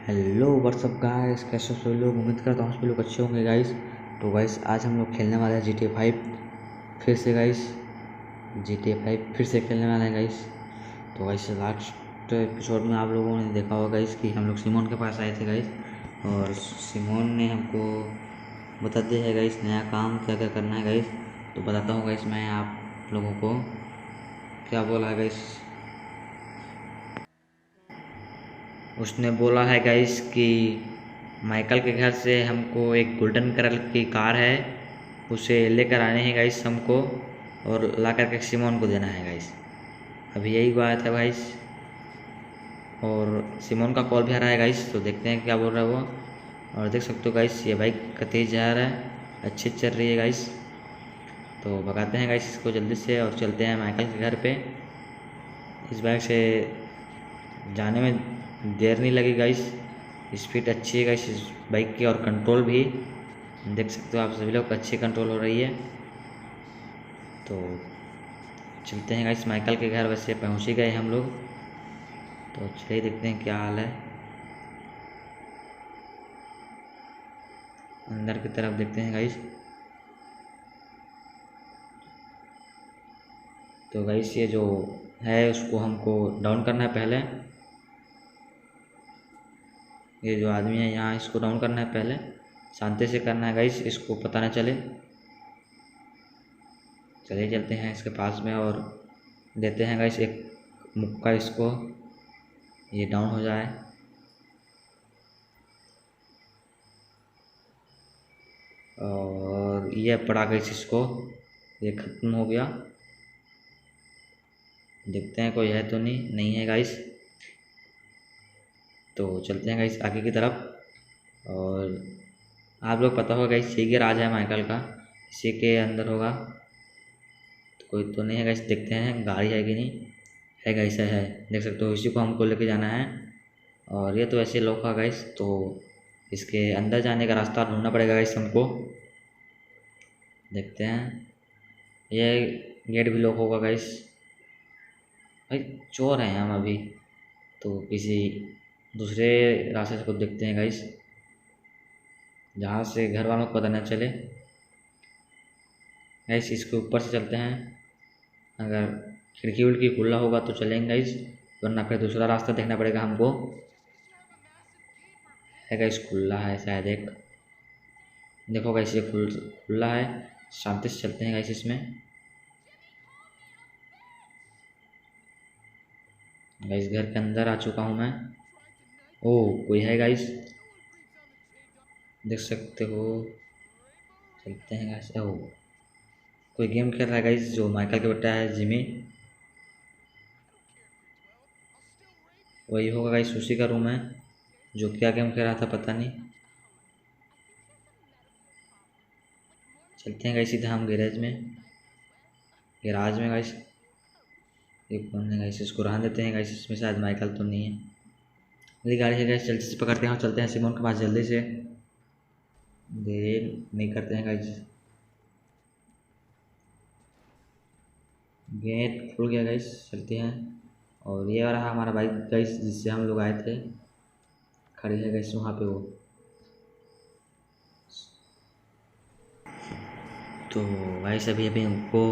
Hello what's up guys, कैसे हो सभी लोग। उम्मीद करता हूँ सभी लोग अच्छे होंगे गाइस। तो गाइस आज हम लोग खेलने वाले हैं GTA 5 फिर से गाइस। GTA 5 फिर से खेलने वाले हैं गाइस। तो गाइस लास्ट एपिसोड में आप लोगों ने देखा होगा गाइस कि हम लोग सिमोन के पास आए थे गाइस, और सिमोन ने हमको बता दिया है गाइस नया काम क्या क्या करना है गाइस। तो बताता हूँ गाइस मैं आप लोगों को क्या बोला है गाइस। उसने बोला है गाइस कि माइकल के घर से हमको एक गोल्डन कलर की कार है, उसे लेकर आने हैं गाइस हमको, और ला करके सिमोन को देना है गाइस। अभी यही बात है गाइस, और सिमोन का कॉल भी आ रहा है गाइस, तो देखते हैं क्या बोल रहा है वो। और देख सकते हो गाइस ये बाइक का तेज जा रहा है, अच्छी चल रही है गाइस। तो भगाते हैं गाइस इसको जल्दी से और चलते हैं माइकल के घर पे। इस बाइक से जाने में देर नहीं लगी गाइस, स्पीड अच्छी है गाइस इस बाइक की, और कंट्रोल भी देख सकते हो आप सभी लोग, अच्छी कंट्रोल हो रही है। तो चलते हैं गाइस माइकल के घर। वैसे पहुंच ही गए हम लोग, तो चलिए देखते हैं क्या हाल है। अंदर की तरफ देखते हैं गाइस। तो गाइस ये जो है उसको हमको डाउन करना है पहले। ये जो आदमी है यहाँ, इसको डाउन करना है पहले, शांति से करना है गाइस, इसको पता ना चले। चलिए चलते हैं इसके पास में और देते हैं गाइस एक मुक्का इसको, ये डाउन हो जाए। और ये पड़ा गाइस इसको, ये ख़त्म हो गया। देखते हैं कोई है तो नहीं है गाइस। तो चलते हैं गाइस आगे की तरफ। और आप लोग पता होगा गाइस ये गैराज है माइकल का, इसी के अंदर होगा। तो कोई तो नहीं है गाइस, देखते हैं गाड़ी है कि नहीं। है गाइस, है देख सकते हो, इसी को हमको लेके जाना है। और ये तो ऐसे लॉक है गाइस, तो इसके अंदर जाने का रास्ता ढूंढना पड़ेगा गाइस हमको। देखते हैं, ये गेट भी लॉक होगा गाइस। भाई चोर हैं हम अभी, तो किसी दूसरे रास्ते से को देखते हैं गाइस, जहाँ से घर वालों को पता न चले। गाइस इसके ऊपर से चलते हैं, अगर खिड़की उड़की खुला होगा तो चलेंगे गाइस, वरना फिर दूसरा रास्ता देखना पड़ेगा हमको। है गाइस खुला है शायद, एक देखो गाइस ये खुला है। शांति से चलते हैं गाइस इसमें। गाइस घर के अंदर आ चुका हूँ मैं। ओह कोई है गाइस, देख सकते हो। चलते हैं गाइस। ओह कोई गेम खेल रहा है गाइस, जो माइकल का बेटा है जिमी, वही होगा गाइस, उसी का रूम है। जो क्या गेम खेल रहा था पता नहीं। चलते हैं गाइस सीधा हम गैराज में गाइस। ये कौन है गाइस, इसको रहने देते हैं गाइस, इसमें शायद माइकल तो नहीं है। मेरी गाड़ी है गाइस, जल्दी से पकड़ते हैं और चलते हैं सिमोन के पास जल्दी से। देर नहीं करते हैं गाइस। गेट खुल गया गाइस, चलते हैं। और ये रहा हमारा बाइक गाइस, जिससे हम लोग आए थे, खड़ी है गाइस वहाँ पे वो। तो गाइस अभी अभी हमको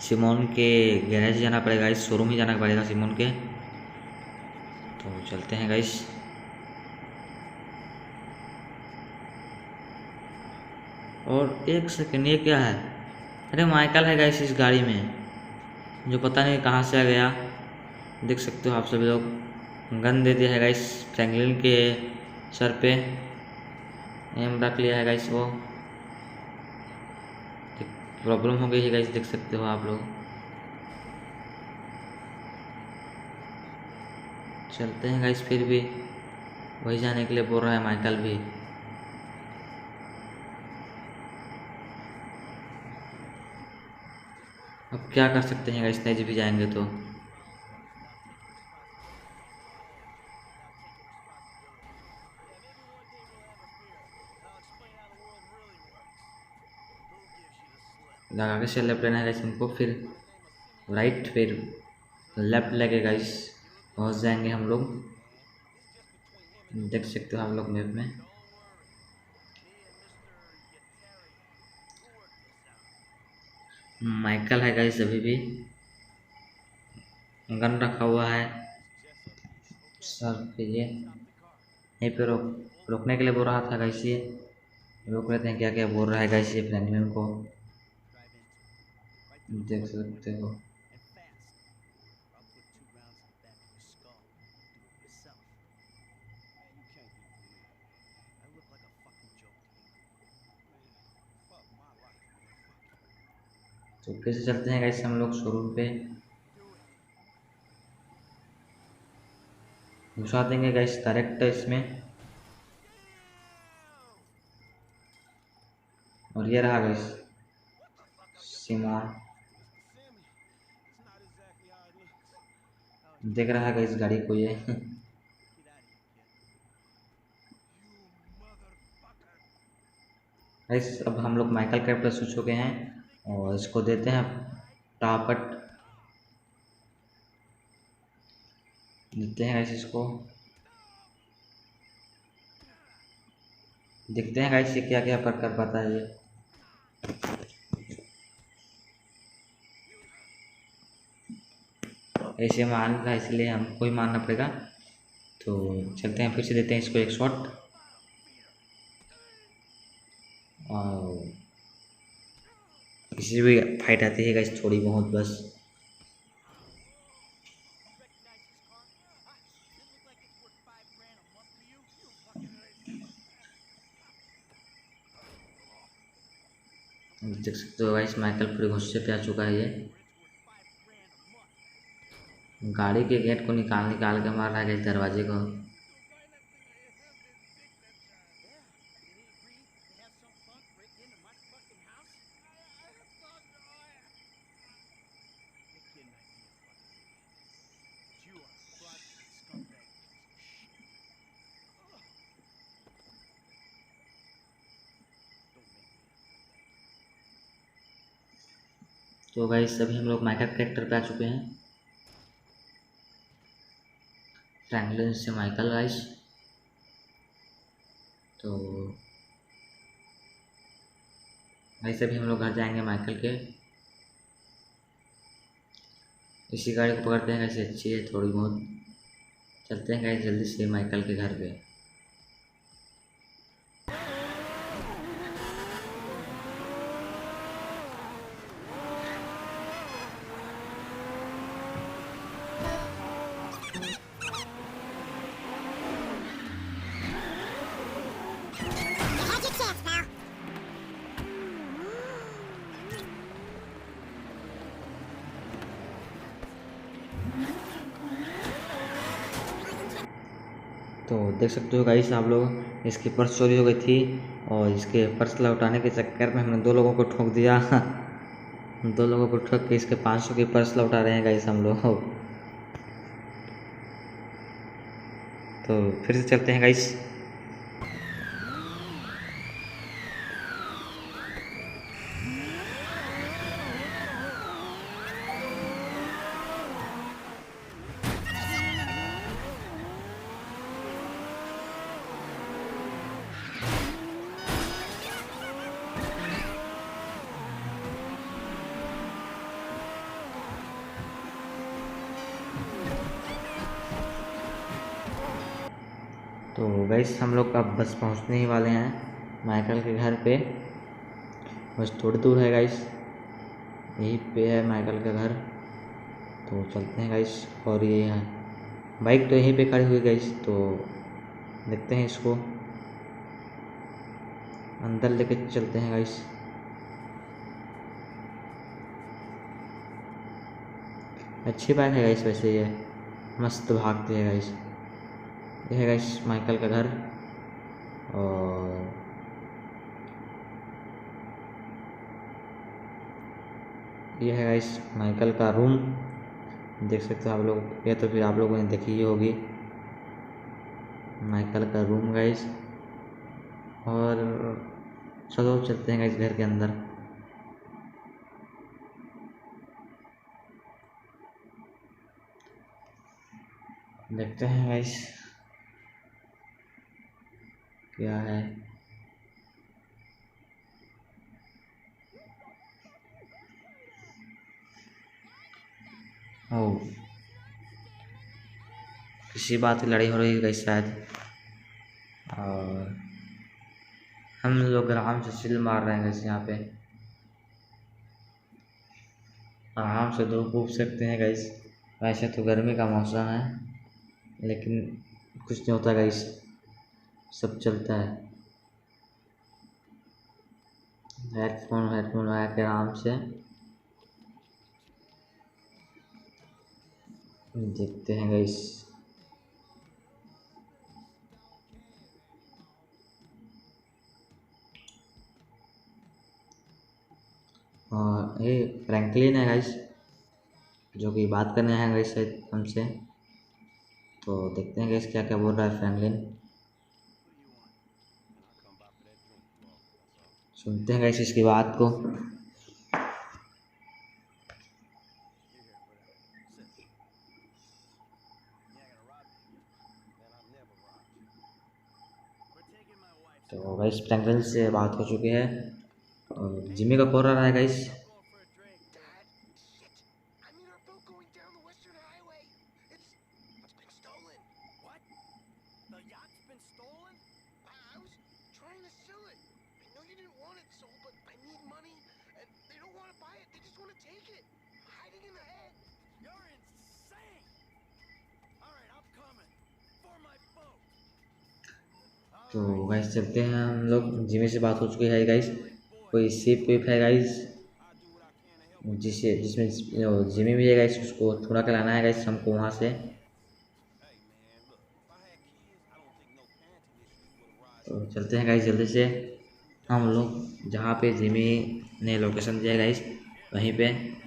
सिमोन के गैरेज जाना पड़ेगा गाइस, शोरूम ही जाना पड़ेगा सिमोन के। तो चलते हैं गाइस। और एक सेकंड, ये क्या है? अरे माइकल है गाइस इस गाड़ी में, जो पता नहीं कहाँ से आ गया। देख सकते हो आप सभी लोग, गन दे दिया है गाइस फ्रैंकलिन के सर पे, एम रख लिया है गाइस वो। प्रॉब्लम हो गई है गाइस, देख सकते हो आप लोग। चलते हैं गाइस, फिर भी वही जाने के लिए बोल रहा है माइकल भी। अब क्या कर सकते हैं गाइस, नहीं भी जाएंगे तो। लगा के से लेफ्ट लेना है गाइस हमको, फिर राइट, फिर लेफ्ट लेके गाइस पहुंच जाएंगे हम लोग। देख सकते हो आप लोग मैप में। माइकल है गाइस, अभी भी गन रखा हुआ है सर पे। ये यहीं पे रोकने के लिए बोल रहा था गाइस। ये रोक लेते हैं, क्या क्या बोल रहा है गाइस ये फ्रैंकलिन को, देख सकते हो। तो फिर से चलते हैं गाइस हम लोग शोरूम पे, घुसा देंगे गाइस डायरेक्ट इसमें। और ये रहा गाइस सिमोन, देख रहा है गाइस गाड़ी को ये। गाइस अब हम लोग माइकल कैरेक्टर स्विच हो गए हैं और इसको देते हैं टापट, देते हैं गाइस इसको। देखते हैं गाइस ये क्या क्या कर पाता है ये। ऐसे मान रहा है इसलिए हमको ही मारना पड़ेगा। तो चलते हैं, फिर से देते हैं इसको एक शॉट। और किसी भी फाइट आती है गाइस थोड़ी बहुत बस। देख सकते हो गाइस माइकल पूरे गुस्से पे आ चुका है ये। गाड़ी के गेट को निकाल निकाल के मार रहा है गाइस, दरवाजे को। तो गाइस अभी हम लोग माइकल कैरेक्टर पे आ चुके हैं, फ्रैंकलिन से माइकल गाइस। तो गाइस अभी हम लोग घर जाएंगे माइकल के। इसी गाड़ी को पकड़ते हैं गाइस, अच्छी है थोड़ी बहुत। चलते हैं गाइस जल्दी से माइकल के घर पे। तो देख सकते हो गाइस आप लोग, इसकी पर्स चोरी हो गई थी और इसके पर्स लौटाने के चक्कर में हमने दो लोगों को ठोक दिया। दो लोगों को ठोक के इसके 500 की पर्स लौटा रहे हैं गाइस हम लोग। तो फिर से चलते हैं गाइस। तो गाइस हम लोग अब बस पहुंचने ही वाले हैं माइकल के घर पे, बस थोड़ी दूर है गाइस, यहीं पे है माइकल का घर। तो चलते हैं गाइस। और ये है बाइक तो यहीं पे खड़ी हुई गाइस, तो देखते हैं इसको अंदर लेके चलते हैं गाइस। अच्छी बाइक है गाइस वैसे, ये मस्त भागती है गाइस। ये है गाइस माइकल का घर। और ये है गाइस माइकल का रूम, देख सकते हो आप लोग। ये तो फिर आप लोगों ने देखी ही होगी माइकल का रूम गाइस। और चलो चलते हैं गाइस घर के अंदर। देखते हैं गाइस। क्या है? ओ, किसी बात की लड़ाई हो रही है गाइस शायद, और हम लोग आराम से चिल मार रहे हैं गाइस यहाँ पे, आराम से धूप उप सकते हैं गाइस। वैसे तो गर्मी का मौसम है लेकिन कुछ नहीं होता गाइस, सब चलता है। हेडफोन लगा के आराम से देखते हैं गाइस। और ये फ्रैंकलिन है गाइस, जो कि बात करने आया है गाइस शायद हमसे, तो देखते हैं गाइस क्या क्या बोल रहा है फ्रैंकलिन, सुनते हैं गाइस इसकी बात को। तो गाइस फ्रैंकलिन से बात हो चुकी है और जिम्मी का कॉल आ रहा है गाइस। तो गाइस चलते हैं हम लोग, जिम्मी से बात हो चुकी है गाइस, कोई शिप विप है गाइस जिसमें जिम्मी भी है गाइस, उसको थोड़ा के लाना है गाइस हमको वहाँ से। तो चलते हैं गाइस जल्दी से, हम लोग जहाँ पे जिम्मी ने लोकेशन दिया है गाइस वहीं पे।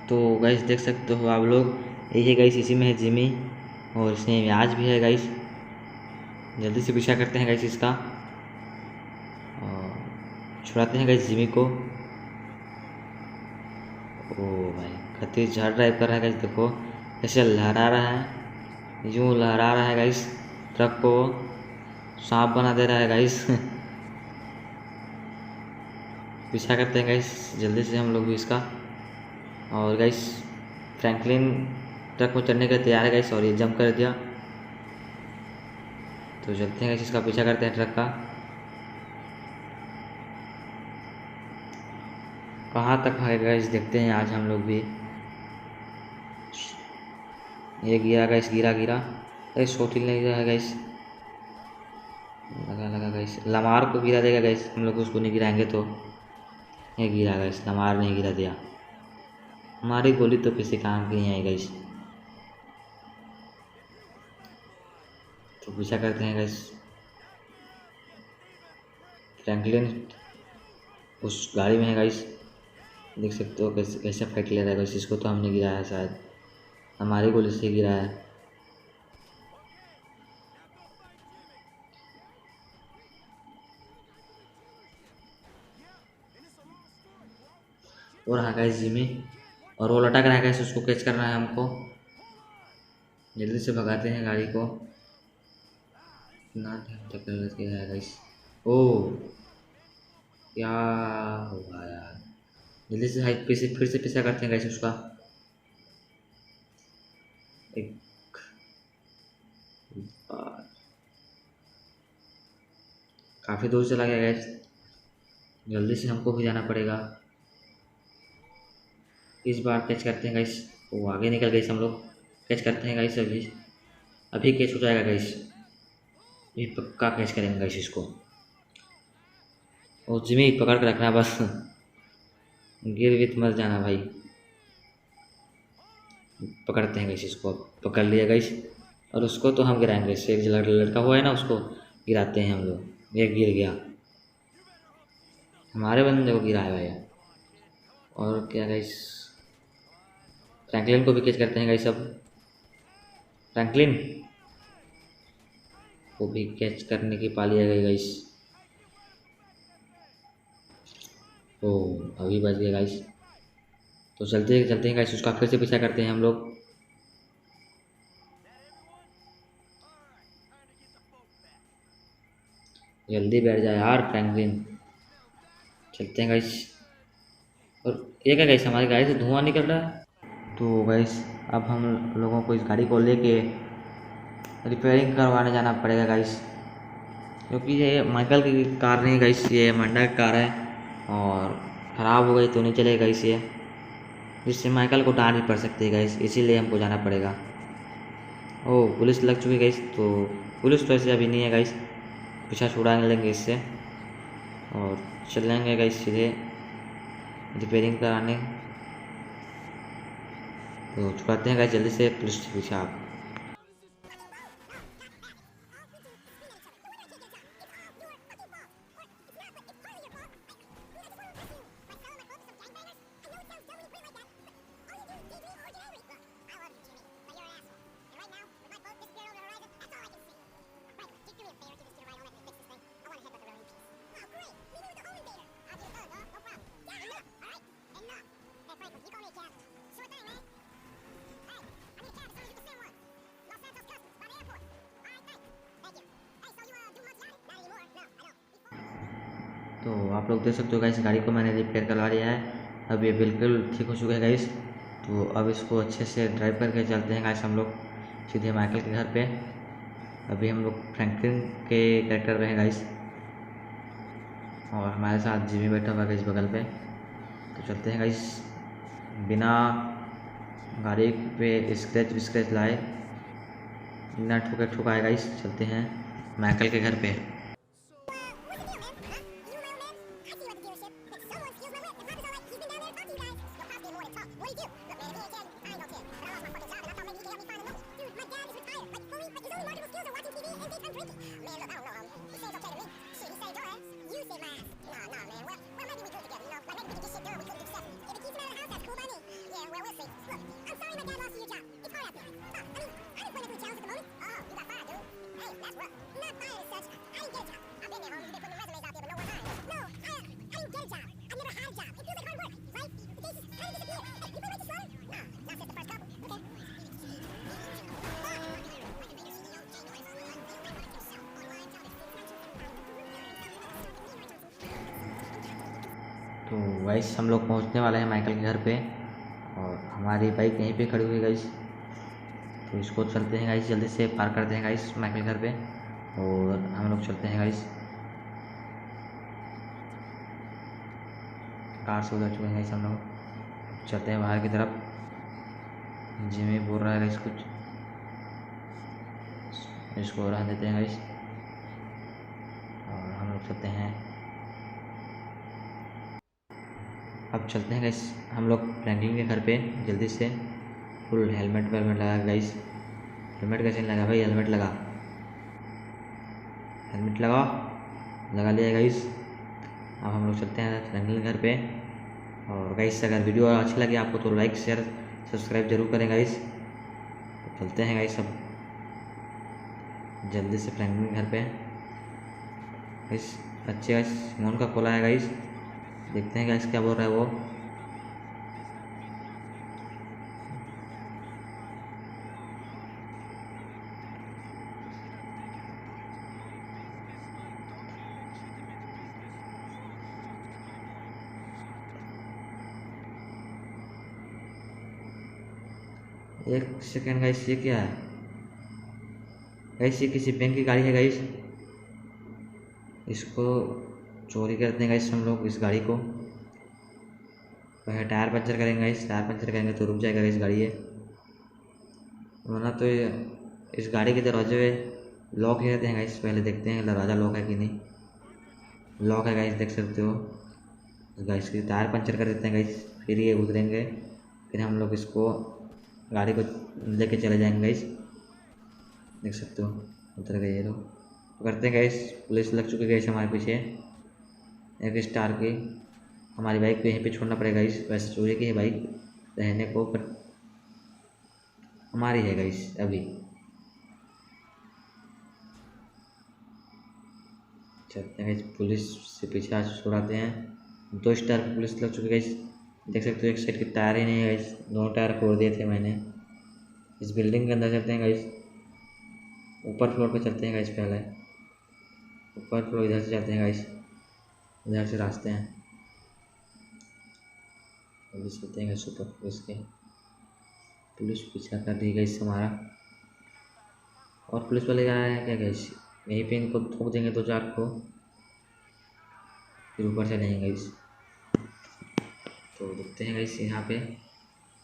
तो गाइस देख सकते हो आप लोग, यही गाइस इसी में है जिमी, और इसमें आज भी है गाइस। जल्दी से पीछा करते हैं गाइस इसका और छुड़ाते हैं गाइस जिमी को। ओ भाई खतीज झाड़ ड्राइव कर रहा है गाइस, देखो कैसे लहरा रहा है, यूँ लहरा रहा है गाइस, ट्रक को सांप बना दे रहा है गाइस पीछा करते हैं गाइस जल्दी से हम लोग भी इसका। और गाइस फ्रैंकलिन ट्रक में चढ़ने के लिए तैयार है गाइस, और ये जंप कर दिया। तो चलते हैं गाइस इसका पीछा करते हैं ट्रक का। कहाँ तक है गाइस देखते हैं आज हम लोग भी। ये गिरा गाइस, गिरा गाइस, छोटी नहीं रहा है गाइस, लगा गाइस, लमार को गिरा देगा गाइस, हम लोग उसको नहीं गिराएंगे तो। ये गिरा गाइस, लमार नहीं गिरा दिया, हमारी गोली तो किसी काम की नहीं आई गाइस। तो पीछा करते हैं गाइस, फ्रैंकलिन उस गाड़ी में है गाइस, देख सकते हो कैसे कैसे फाइट ले रहा है गाइस। इसको तो हमने गिराया, शायद हमारी गोली से गिरा है। और हाँ गाइस जिमी, और वो लटक रहा है गाइस, उसको कैच करना है हमको, जल्दी से भगाते हैं गाड़ी को। इतना टक्कर लग गया है गाइस, ओ क्या हुआ यार, जल्दी से हाइट पे से फिर से पीछा करते हैं गाइस उसका। एक बार काफ़ी दूर चला गया गाइस, जल्दी से हमको भी जाना पड़ेगा। इस बार कैच करते हैं गाइस, वो आगे निकल गई, हम लोग कैच करते हैं गाइस, अभी अभी कैच हो जाएगा गाइस, ये पक्का कैच करेंगे गाइस इसको। और जिमी पकड़ के रखना बस, गिर वित मत जाना भाई। पकड़ते हैं गाइस इसको, पकड़ लिया गाइस, और उसको तो हम गिराएंगे, एक जो लड़का हुआ है ना उसको गिराते हैं हम लोग। ये गिर गया, हमारे बंदे को गिराया भाई, और क्या गाइस, फ्रैंकलिन को भी कैच करते हैं गाइस। अब फ्रैंकलिन को भी कैच करने की पाली आ गई गाइस। ओ अभी बच गया गाइस। तो चलते चलते हैं गाइस, उसका फिर से पीछा करते हैं हम लोग। जल्दी बैठ जाए यार फ्रैंकलिन। चलते हैं गाइस। और ये क्या गाइस, हमारी गाड़ी से धुआं निकल रहा है। तो गाइस अब हम लोगों को इस गाड़ी को लेके रिपेयरिंग करवाने जाना पड़ेगा गाइस, क्योंकि ये माइकल की कार नहीं गाइस, ये मंडा की कार है और ख़राब हो गई तो नहीं चलेगा गाइस ये, जिससे माइकल को डांट भी पड़ सकती है गाइस, इसीलिए हमको जाना पड़ेगा। ओह पुलिस लग चुकी है गाइस। तो पुलिस तो ऐसे अभी नहीं है गाइस, पीछा छुड़ा लेंगे इससे और चलेंगे गाइस सीधे रिपेयरिंग कराने। तो छुड़ाते हैं गाइस जल्दी से पुलिस के पीछे आप। तो आप लोग देख सकते हो गाइस, गाड़ी को मैंने रिपेयर करवा लिया है, अब ये बिल्कुल ठीक हो चुका है गाइस। तो अब इसको अच्छे से ड्राइव करके चलते हैं गाइस हम लोग सीधे माइकल के घर पे। अभी हम लोग फ्रैंकलिन के कैरेक्टर में हैं गाइस और हमारे साथ जिमी बैठा हुआ है गाइस बगल पे। तो चलते हैं गाइस, बिना गाड़ी पे स्क्रैच विस्क्रैच लाए, बिना ठुके ठुकाए गाइस चलते हैं माइकल के घर पे। तो गाइस हम लोग पहुंचने वाले हैं माइकल के घर पे और हमारी बाइक यहीं पे खड़ी हुई है गाइस। तो इसको चलते हैं गाइस, जल्दी से पार करते हैं गाइस माइकल घर पे और हम लोग चलते हैं गाइस। कार से उधर चुके हैं गाइस हम लोग, चलते हैं बाहर की तरफ। जिमी बोल रहा है गाइस कुछ, इसको रहने देते हैं गाइस और हम लोग चलते हैं। अब चलते हैं गाइस हम लोग फ्रैंकलिन के घर पे जल्दी से। फुल हेलमेट वेलमेट लगा गाइस। हेलमेट कैसे नहीं लगा भाई, हेलमेट लगा, हेलमेट लगा, लगा लिया गाइस। अब हम लोग चलते हैं फ्रैंकलिन के घर पे। और गाइस अगर वीडियो अच्छी लगे आपको तो लाइक शेयर सब्सक्राइब जरूर करें गाइस। तो चलते हैं गाइस अब जल्दी से फ्रैंकलिन के घर पे। गाइस अच्छे गाइस मोन का खोला है गाइस, देखते हैं गाइस क्या बोल रहा है वो। एक सेकेंड गाइस, ये क्या है गाइस, ये किसी बैंक की गाड़ी है गाइस, इसको चोरी करते हैं गाइस हम लोग इस गाड़ी को। पहले टायर पंचर करेंगे गाइस, टायर पंचर करेंगे तो रुक जाएगा इस गाड़ी ये, वरना तो ये इस गाड़ी के दरवाजे लॉक ही रहते हैं गाइस। पहले देखते हैं दरवाज़ा लॉक है कि नहीं। लॉक है गाइस, देख सकते हो। गाइस की टायर पंचर कर देते हैं गाइस, फिर ये उतरेंगे, फिर हम लोग इसको गाड़ी को लेके चले जाएंगे गाइस। देख सकते हो उतर गए ये लोग। तो करते हैं गाइस, पुलिस लग चुकी है गाइस हमारे पीछे एक स्टार की। हमारी बाइक को यहीं पे छोड़ना पड़ेगा गाइस। वैसे चोरी की है बाइक रहने को, पर हमारी है गाइस अभी। चलते हैं गाइस, पुलिस से पीछा छुड़ाते हैं। 2 स्टार की पुलिस लग चुकी है गाइस। देख सकते हो एक साइड के टायर ही नहीं है गाइस, दोनों टायर फोड़ दिए थे मैंने। इस बिल्डिंग के अंदर चलते हैं गाइस, ऊपर फ्लोर पे चलते हैं गाइस। पहले ऊपर फ्लोर इधर से जाते हैं गाइस, इधर से रास्ते हैं। अभी चलते हैं गाइस ऊपर फ्लोर इसके। पुलिस पीछा कर रही है गाइस हमारा, और पुलिस वाले आ रहे हैं क्या गाइस, यहीं पे इनको ठोक देंगे 2-4 को, फिर ऊपर चलेंगे गाइस। तो देखते हैं गाइस यहाँ पे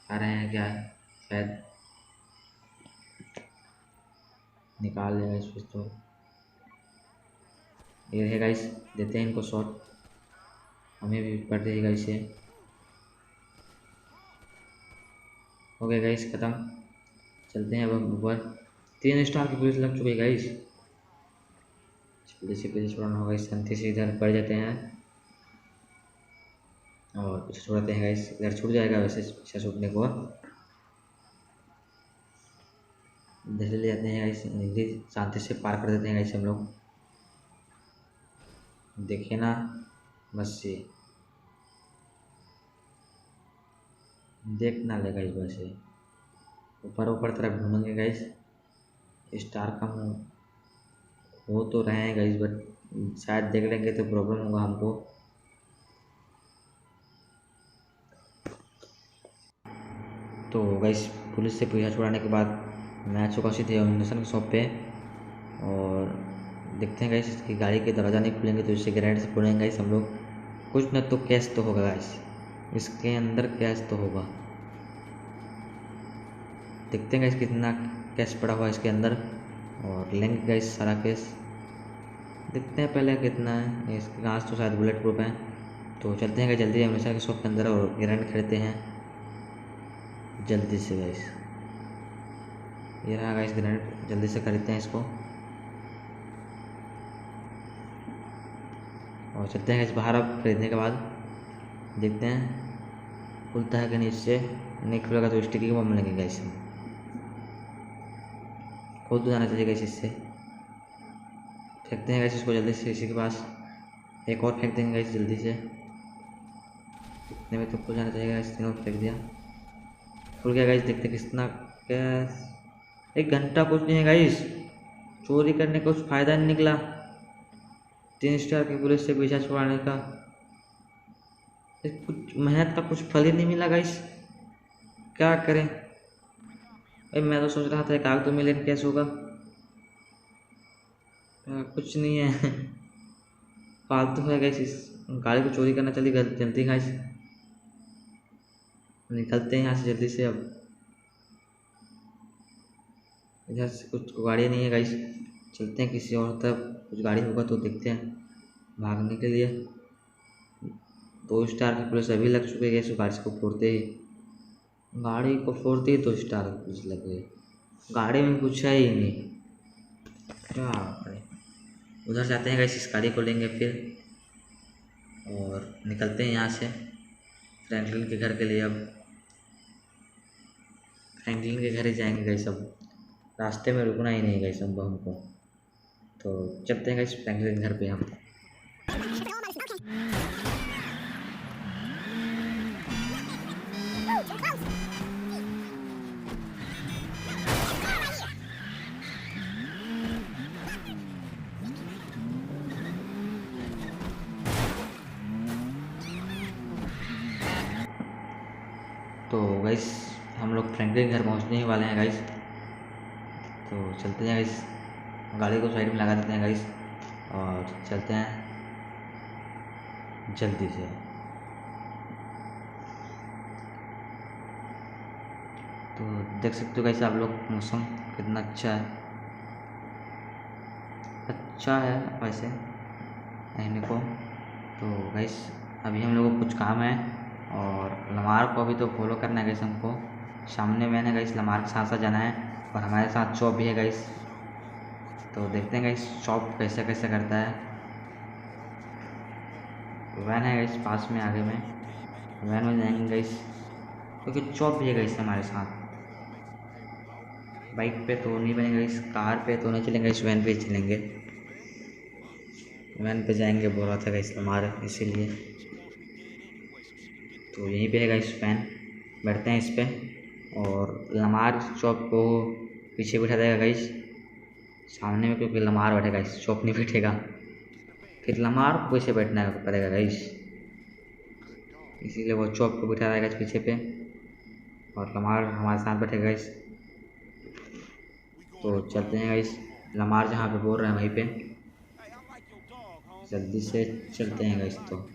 आ रहे हैं क्या, शायद निकाल लेंगे इस पिस्तौल। ये है गाइस, देते हैं इनको शॉट, हमें भी पड़ रही है गाइस ये। हो गया गाइस ख़त्म। चलते हैं अब ऊपर। 3 स्टार की पुलिस लग चुकी है गाइस। जल्दी से पुलिस छोड़ना होगा, इस शांति से इधर पड़ जाते हैं और पीछे छोड़ते हैं गाइस। इधर छूट जाएगा वैसे पीछे छूटने को, इधर ले जाते हैं गाइस, जल्दी शांति से पार कर देते हैं गाइस हम लोग। देखिए ना, बस ये देख ना ले गाइस, बस ये ऊपर ऊपर तरफ घूमेंगे गाइस। स्टार कम हो तो रहे हैं गाइस, बट शायद देख लेंगे तो प्रॉब्लम होगा हमको। तो गाइस पुलिस से पीछा छुड़ाने के बाद मैं आ चुका सीधे एमिनेशन की शॉप पे, और देखते हैं गाइस इसकी गाड़ी के दरवाज़ा नहीं खुलेंगे तो इसे ग्रेनेड से फोड़ेंगे गाइस हम लोग। कुछ न तो कैश तो होगा गाइस, इसके अंदर कैश तो होगा। देखते हैं गाइस कितना कैश पड़ा हुआ है इसके अंदर, और लेंगे गाइस सारा कैश। देखते हैं पहले कितना है, इसके घास तो शायद बुलेट प्रूफ है। तो चलते हैं गाइस जल्दी एमिनेशन की शॉप के अंदर और ग्रेनेड खरीदते हैं जल्दी से गाइस। ये रहा गाइस ग्रेनेड, जल्दी से खरीदते हैं इसको और चलते हैं गाइस बाहर। अब खरीदने के बाद देखते हैं खुलता है कि नहीं, इससे नहीं खुलेगा तो स्टिकी की बम लेंगे गाइस हम। खुल तो जाना चाहिए गाइस, इससे फेंकते हैं गाइस इसको जल्दी से इसी के पास। एक और फेंक देंगे गाइस जल्दी से, इतने में तो खुल जाना चाहिए गाइस। तीनों फेंक दिया, खुल गया गाइस। देखते कितना कैश, 1 घंटा कुछ नहीं है गाइस, चोरी करने का कुछ फ़ायदा नहीं निकला। 3 स्टार की पुलिस से पीछा छुड़ाने का कुछ मेहनत का कुछ फल ही नहीं मिला गाइस, क्या करें। भाई मैं तो सोच रहा था एक आग तो मिले, कैसे होगा, कुछ नहीं है। फालतू है गाइस, इस गाड़ी को चोरी करना चली जल्दी गाइस, निकलते हैं यहाँ से जल्दी से। अब इधर से कुछ गाड़ी नहीं है गाइस, चलते हैं किसी और तरफ, कुछ गाड़ी होगा तो देखते हैं भागने के लिए। 2 स्टार की पुलिस अभी लग चुके हैं, गाड़ी को फोड़ते ही, गाड़ी को फोड़ते ही 2 स्टार की पुलिस लग गई। गाड़ी में कुछ है ही नहीं, क्या करें। उधर जाते हैं गाइस, इस गाड़ी को लेंगे फिर और निकलते हैं यहाँ से फ्रैंकलिन के घर के लिए। अब फ्रैंकलिन के घर ही जाएंगे गाइस, अब रास्ते में रुकना ही नहीं गाइस अब हमको। तो चलते हैं गाइस फ्रैंकलिन के घर पे हम। तो गाइस हम लोग फ्रैंकलिन घर पहुंचने ही वाले हैं गाइस। तो चलते हैं गाइस, गाड़ी को साइड में लगा देते हैं गाइस और चलते हैं जल्दी से। तो देख सकते हो गाइस आप लोग, मौसम कितना अच्छा है वैसे रहने को। तो गाइस अभी हम लोगों को कुछ काम है और लमार को अभी तो फॉलो करना है गाइस हमको। सामने मैंने गाइस लमार के साथ साथ जाना है और हमारे साथ चौप भी है गाइस। तो देखते हैं गाइस चौप कैसे कैसे करता है। वैन है गाइस पास में आगे में, वैन में जाएंगे गाइस, क्योंकि चौप भी है गाइस हमारे साथ। बाइक पे तो नहीं बनेगा इस, कार पे तो नहीं चलेंगे, इस वैन पे ही चलेंगे। वैन पे जाएंगे बोल रहा था गाइस हमारे, इसीलिए तो यहीं पे है गाइस वैन, बैठते हैं इस पे और लमार चौक को पीछे बैठा देगा गाइस सामने में, क्योंकि लमार बैठेगा इस चौक नहीं बैठेगा, फिर लमार को पीछे बैठना पड़ेगा गाइस, इसीलिए वो चौक को बैठा रहेगा पीछे पे और लमार हमारे साथ बैठेगा गाइस। तो चलते हैं गाइस, लमार जहाँ पे बोल रहे हैं वहीं पे जल्दी से चलते हैं गाइस। तो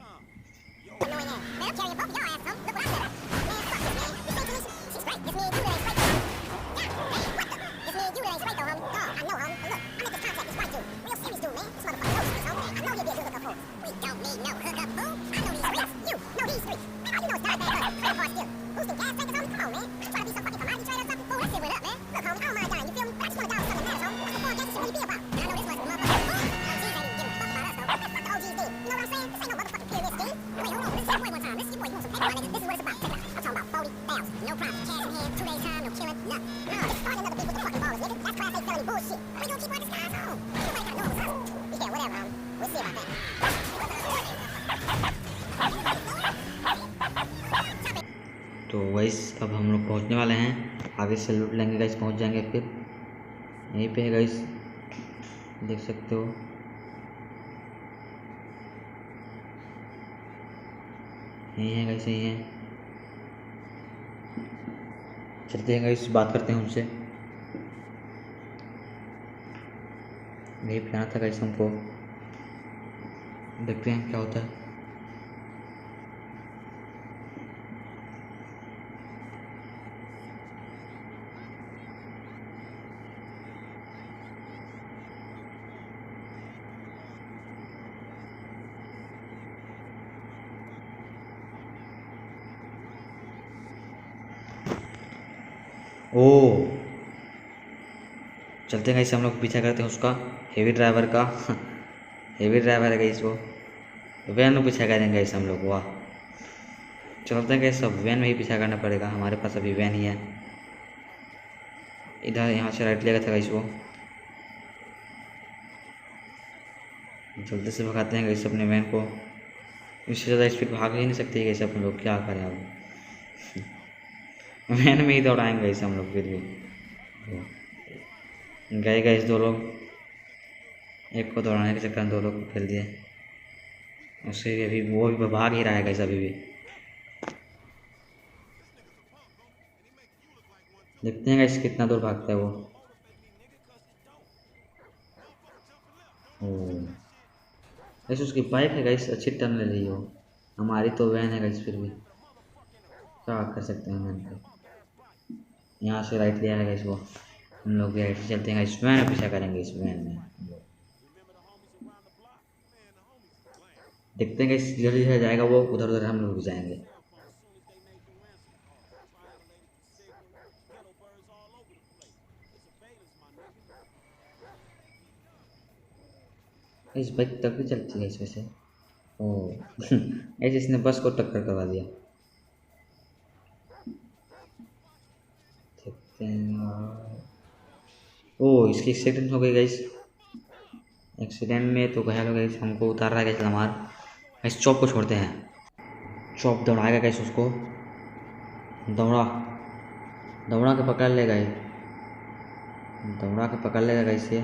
तो गाइस अब हम लोग पहुंचने वाले हैं, आगे से लूट लेंगे गाइस, पहुंच जाएंगे। फिर यहीं पे है गाइस, देख सकते हो यहीं है गाइस, यहीं है। चलते हैं गाइस, बात करते हैं उनसे, यहीं पे आना था गाइस हमको, देखते हैं क्या होता है। ओ चलते हैं गाइस, हम लोग पीछा करते हैं उसका, हेवी ड्राइवर का हेवी ड्राइवर है गाइस वो, वैन में पीछा करेंगे गाइस हम लोग। वाह, चलते हैं गाइस, सब वैन में ही पीछा करना पड़ेगा, हमारे पास अभी वैन ही है। इधर यहाँ से राइट लेगा था गाइस वो, जल्दी से भगाते हैं गाइस अपने वैन को, इससे ज़्यादा स्पीड भाग ही नहीं सकते गाइस अपन लोग, क्या करें अब वैन में ही दौड़ाएंगे गाइस हम लोग। फिर भी गए गाइस दो लोग, एक को दौड़ाने के चक्कर में दो लोग को खेल दिए, उससे भी अभी वो भी भाग ही रहा है गाइस अभी भी। देखते हैं गाइस कितना दूर भागता है वो। गाइस उसकी बाइक है गाइस, अच्छी टर्न ले रही हो, हमारी तो वैन है गाइस, फिर भी क्या कर सकते हैं वैन पे। यहाँ से राइट लिया है गाइस वो, हम लोग भी राइट से चलते हैं गाइस, वैन में पीछा करेंगे इस वैन में। देखते हैं गाइस जिधर जिधर जाएगा वो उधर उधर हम लोग भी जाएंगे। इस बाइक तक भी चलती है इसमें से। ओ ऐसे इसने बस को टक्कर करवा दिया। देखते हैं, ओ इसकी एक्सीडेंट हो गई गाइस, एक्सीडेंट में तो घायल हो गई, हमको उतार रहा है गाइस लमार। इस चौप को छोड़ते हैं, चौप दौड़ाएगा गाइस उसको, दौड़ा दौड़ा के पकड़ लेगा ये, दौड़ा के पकड़ लेगा गाइस ये।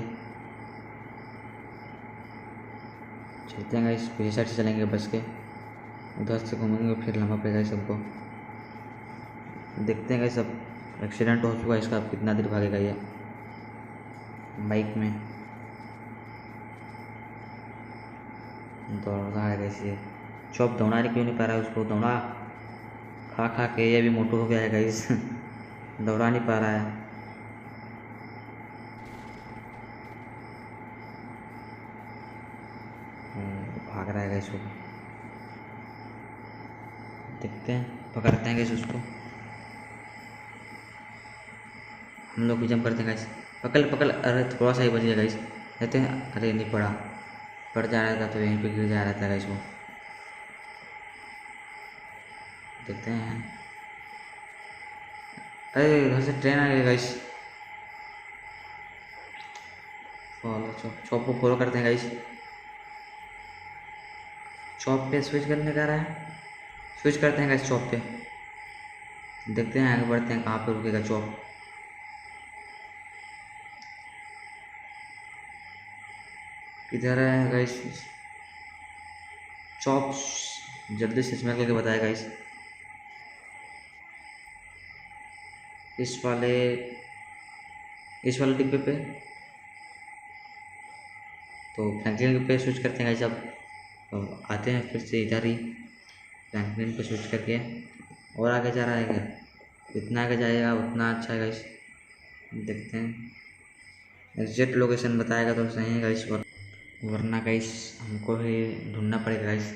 चलते हैं गाइस, पीछे साइड से चलेंगे बस के, उधर से घूमेंगे फिर लंबा पड़ेगा सबको। देखते हैं गाइस अब एक्सीडेंट हो चुका है इसका, अब कितना देर भागेगा ये बाइक में, दौड़ रहा है गाइस ये। चौप दौड़ाने क्यों नहीं पा रहा है उसको, दौड़ा खा खा के ये भी मोटू हो गया है गाइस दौड़ा नहीं पा रहा है। भाग रहा है गाइस वो, देखते हैं पकड़ते हैं गाइस उसको, हम लोग भी जंप करते हैं गाइस, पकड़ पकड़, अरे थोड़ा सा ही बच गया गाइस, कहते हैं अरे नहीं पड़ा, पड़ जा रहा था तो यहीं पे गिर जा रहा था गाइस वो। देखते हैं। अरे इधर से ट्रेन आ गई गाइस। फॉलो चॉप को फॉलो करते हैं गाइस। चॉप पे स्विच करने का रहा है, स्विच करते हैं गाइस चॉप पे। देखते हैं आगे बढ़ते हैं कहाँ पे रुकेगा चॉप। किधर है गाइस चॉप? जल्दी से स्मेल करके बताया गाइस। इस वाले डिब्बे पे। तो फ्रैंकलिन पे स्विच करते हैं गाइस। अब आते हैं फिर से इधर ही, फ्रैंकलिन पे स्विच करके। और आगे जा रहा है क्या? जितना आगे जाएगा उतना अच्छा है गाइस। देखते हैं एग्जैक्ट लोकेशन बताएगा तो सही है गाइस, वरना गाइस हमको ही ढूंढना पड़ेगा गाइस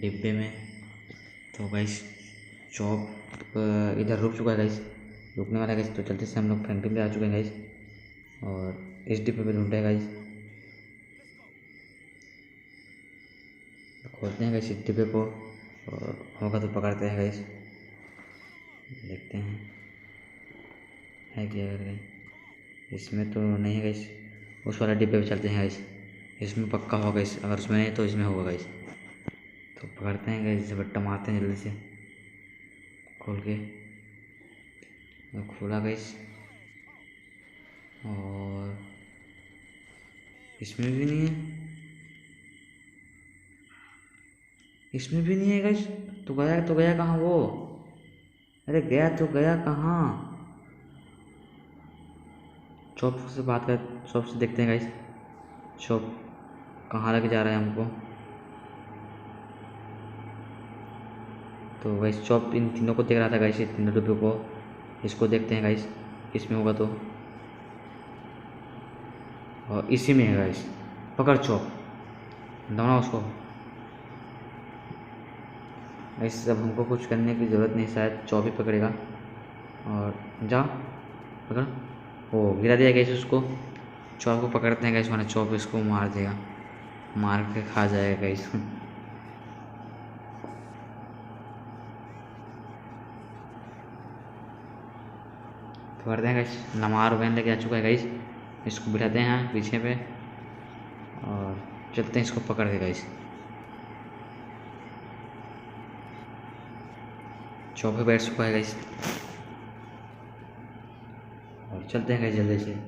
डिब्बे में। तो गाइस चॉप इधर रुक चुका है गाइस, रुकने वाला है गाइस। तो जल्दी से हम लोग फ्रंटिंग पे आ चुके हैं गाइस और इस डिब्बे पे ढूंढे गाइस। खोलते हैं गाइस इस डिब्बे को और होगा तो पकड़ते हैं गाइस। देखते हैं है क्या अगर इसमें तो नहीं है गाइस। उस वाला डिब्बे पे चलते हैं गाइस, इसमें पक्का होगा गाइस। अगर उसमें नहीं तो इसमें होगा गाइस। तो पकड़ते हैं गाइस, झपट्टा मारते हैं जल्दी से खोल के। खोला गाइस और इसमें भी नहीं है, इसमें भी नहीं है गाइस। तो गया कहाँ वो? अरे गया तो गया कहाँ? शॉप से बात कर, शॉप से देखते हैं गाइस शॉप कहाँ लेके जा रहा है हमको। तो गाइस शॉप इन तीनों को देख रहा था गाइस, इन तीनों डिब्बों को। इसको देखते हैं गाइस, इसमें होगा तो। और इसी में है गाइस, पकड़ चॉप, दौड़ा उसको गाइस। अब हमको कुछ करने की ज़रूरत नहीं, शायद चॉप ही पकड़ेगा। और जा पकड़, ओ गिरा दिया गाइस उसको। चॉप को पकड़ते हैं गाइस, वरना चॉप इसको मार देगा, मार के खा जाएगा गाइस। पकड़ते हैं गाइस, लमार वैन लेके आ चुका है गाइस। इसको बिठाते हैं पीछे पे और चलते हैं इसको पकड़ के गाइस। चौक पे बैठ चुका है गाइस और चलते हैं गाइस जल्दी से।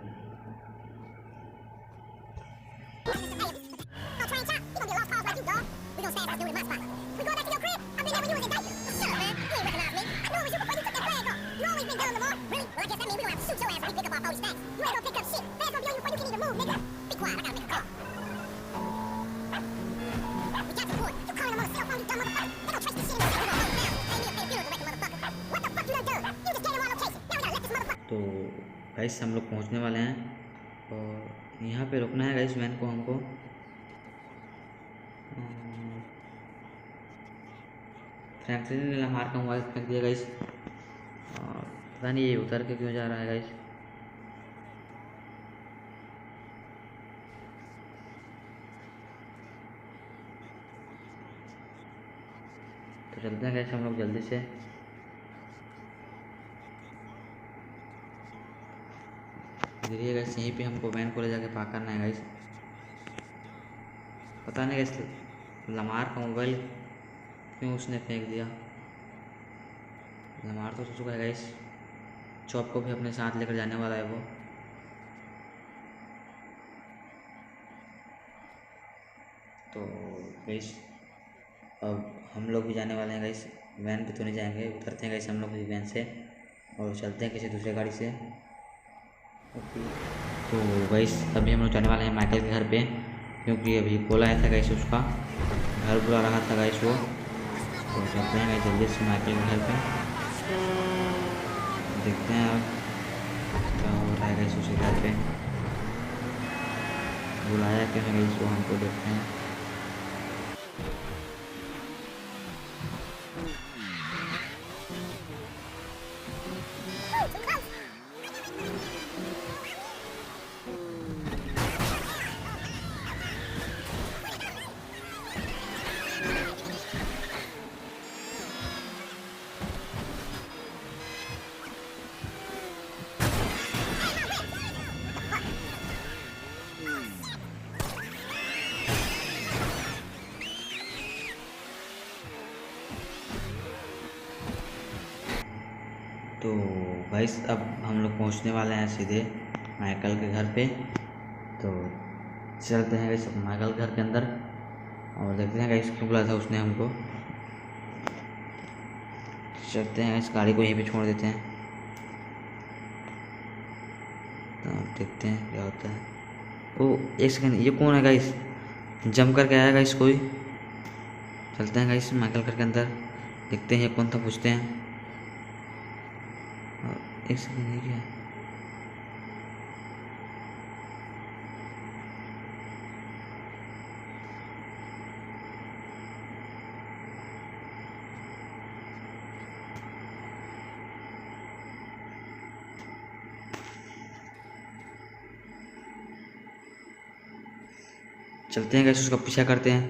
तो गाइस हम लोग पहुंचने वाले हैं और यहाँ पे रुकना है गाइस वैन को हमको। फ्रैंकलिन ने लम्हार का मोबाइल फेंक दिया गाइस और पता नहीं ये उतर के क्यों जा रहा है गाइस। तो चलते हैं गाइस हम लोग जल्दी से। धीरे गाइस यहीं पे हमको वैन को ले जाके पार्क करना है गाइस। पता नहीं गाइस लम्हार का मोबाइल क्यों उसने फेंक दिया। लम्हार तो सो चुका है गाइस, चॉप को भी अपने साथ लेकर जाने वाला है वो। तो गाइस अब हम लोग भी जाने वाले हैं गाइस, वैन पे तो नहीं जाएंगे, उतरते हैं गाइस हम लोग भी वैन से और चलते हैं किसी दूसरे गाड़ी से। तो गाइस अभी हम लोग जाने वाले हैं माइकल के घर पे, क्योंकि अभी बोला आया था गाइस उसका घर बुला रहा था गाइस वो। तो चलते हैं गाइस जल्दी से माइकल के घर पे, देखते हैं अब क्या हो रहा है गाइस उसके घर पे। बुलाया क्यों है गाइस वो हमको, देखते हैं। तो गाइस अब हम लोग पहुंचने वाले हैं सीधे माइकल के घर पे। तो चलते हैं गाइस माइकल के घर के अंदर और देखते हैं गाइस क्यों बुलाया था उसने हमको। चलते हैं इस गाड़ी को यहीं पे छोड़ देते हैं, तो देखते हैं क्या होता है। ओ एक सेकंड, ये कौन है गाइस? जम करके आया गाइस कोई। चलते हैं गाइस माइकल घर के अंदर, देखते हैं ये कौन था, पूछते हैं। और एक सेकंड, ये क्या है? चलते हैं गाइस उसका पीछा करते हैं,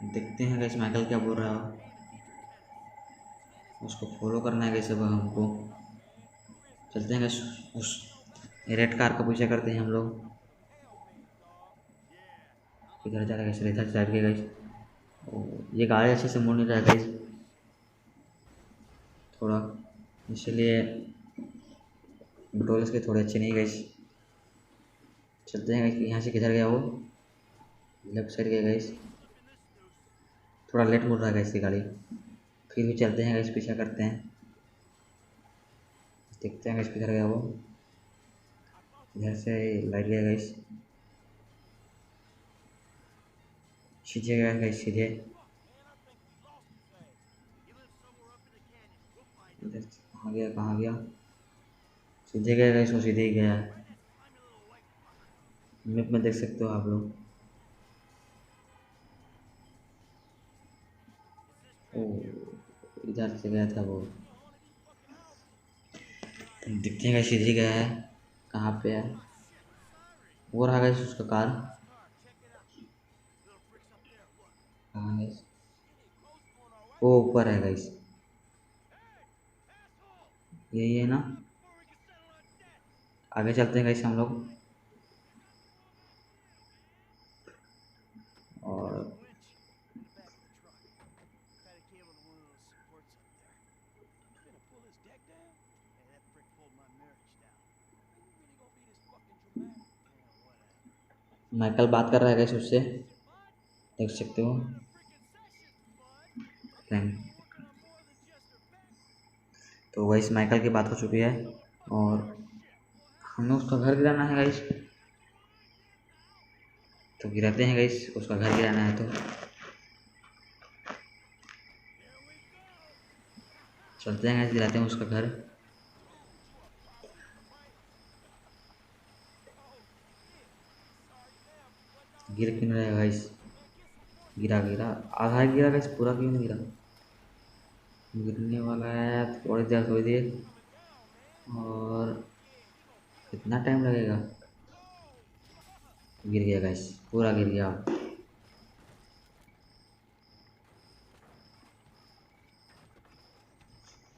देखते हैं गाइस माइकल क्या बोल रहा है। उसको फॉलो करना है गाइस अब हमको। चलते हैं गाइस उस रेड कार का पीछा करते हैं हम लोग। इधर जा रहा है गाइस, इधर साइड के गाइस। ये गाड़ी अच्छे से मुड़ नहीं रहा है गाइस थोड़ा, इसलिए कंट्रोल इसके थोड़े अच्छे नहीं गाइस। चलते हैं गाइस, यहाँ से किधर गया वो? लेफ्ट साइड गया गाइस। थोड़ा लेट मुड़ रहा है गाइस ये गाड़ी, फिर भी चलते हैं गाइस, पीछा करते हैं, देखते हैं गाइस किधर गया वो। इधर से लाइट गया गाइस, सीधे गया गाइस सीधे। इधर कहाँ गया, कहाँ गया? सीधे गया गाइस, वो सीधे ही गया। मैप में देख सकते हो आप लोग। ओ इधर से गया था वो, दिखते हैं गाइस सीधे गया है। कहाँ पे है वो? रहा गाइस उसका कार। कहाँ गाइस? वो ऊपर है गाइस, यही है ना? आगे चलते हैं गाइस हम लोग। और माइकल बात कर रहा है गाइस उससे, देख सकते हो। तो गाइस माइकल की बात हो चुकी है और हमें उसका घर गिराना है गाइस। तो गिराते हैं गाइस, उसका घर गिराना है तो चलते हैं गाइस, गिराते हैं उसका घर। गिर क्यों नहीं रहा है गाइस? गिरा गिरा, आधा गिरा गाइस, पूरा क्यों नहीं गिरा? गिरने वाला है, थोड़ी देर थोड़ी देर, और कितना टाइम लगेगा? गिर गया गाइस, पूरा गिर गया।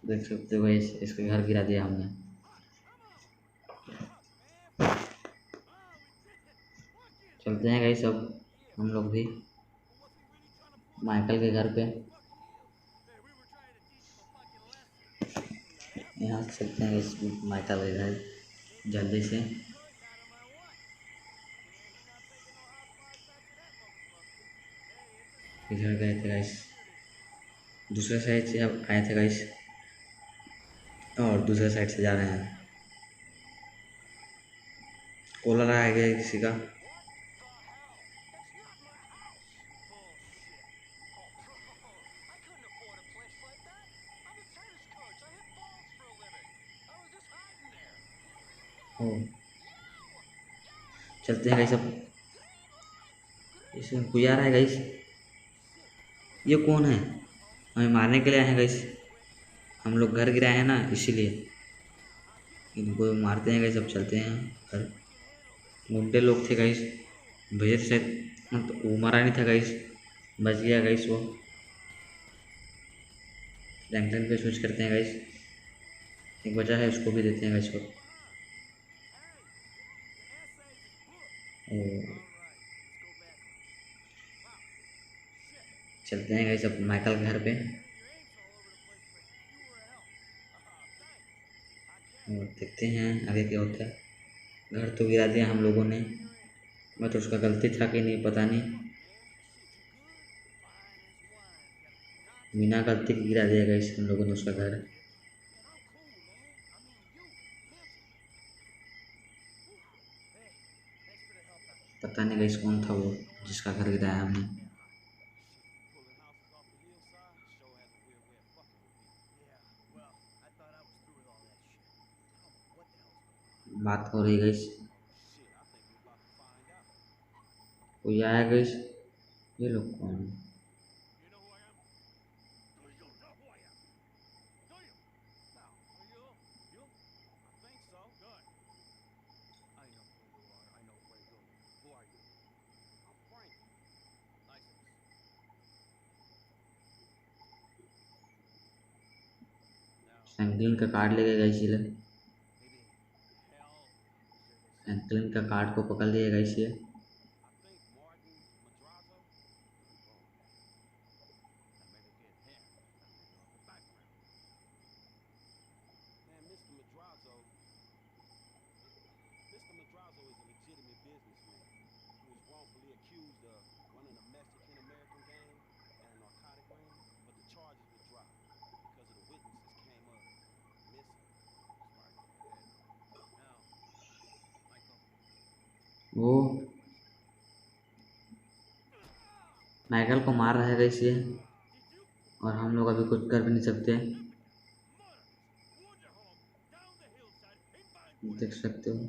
देख सकते हो गाइस, इसके घर गिरा दिया हमने। चलते हैं गाइस अब हम लोग भी माइकल के घर पे। यहाँ से चलते हैं गाइस माइकल के घर जल्दी से। इधर गए थे गाइस, दूसरे साइड से अब आए थे गाइस, और दूसरे साइड से जा रहे हैं। कॉलर आ गया किसी का। ओ चलते हैं गाइस अब, इसमें कोई आ रहा है गाइस। ये कौन है? हमें मारने के लिए आए हैं गाइस, हम लोग घर गिराए हैं ना इसीलिए। इनको मारते हैं गाइस, अब चलते हैं घर। गुंडे लोग थे गाइस, भैया से मतलब वो मारा नहीं था गाइस, बच गया गाइस वो। रैंकन पे स्विच करते हैं गाइस, एक बचा है उसको भी देते हैं गाइस को। चलते हैं गाइस अब माइकल के घर पे। और देखते हैं आगे क्या होता है। घर तो गिरा दिया हम लोगों ने, बट उसका गलती था कि नहीं पता नहीं, बिना गलती के गिरा दिया गया हम लोगों ने उसका घर। पता नहीं गाइस कौन था वो जिसका घर गिराया हमने। बात हो रही गाइस, कोई आया गाइस, ये लोग कौन है? फ्रैंकलिन का कार्ड ले गए गाइस, ये लोग फ्रैंकलिन का कार्ड को पकड़ लिया गाइस ये। वो माइकल को मार रहा है गाइस ये, और हम लोग अभी कुछ कर भी नहीं सकते, देख सकते हो।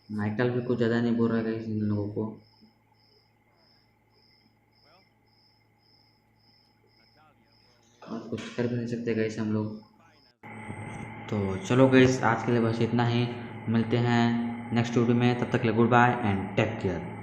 माइकल भी कुछ ज़्यादा नहीं बोल रहा है गाइस इन लोगों को। और कुछ कर भी नहीं सकते गाइस हम लोग। तो चलो गाइस आज के लिए बस इतना ही, मिलते हैं नेक्स्ट वीडियो में, तब तक के लिए good bye and take care.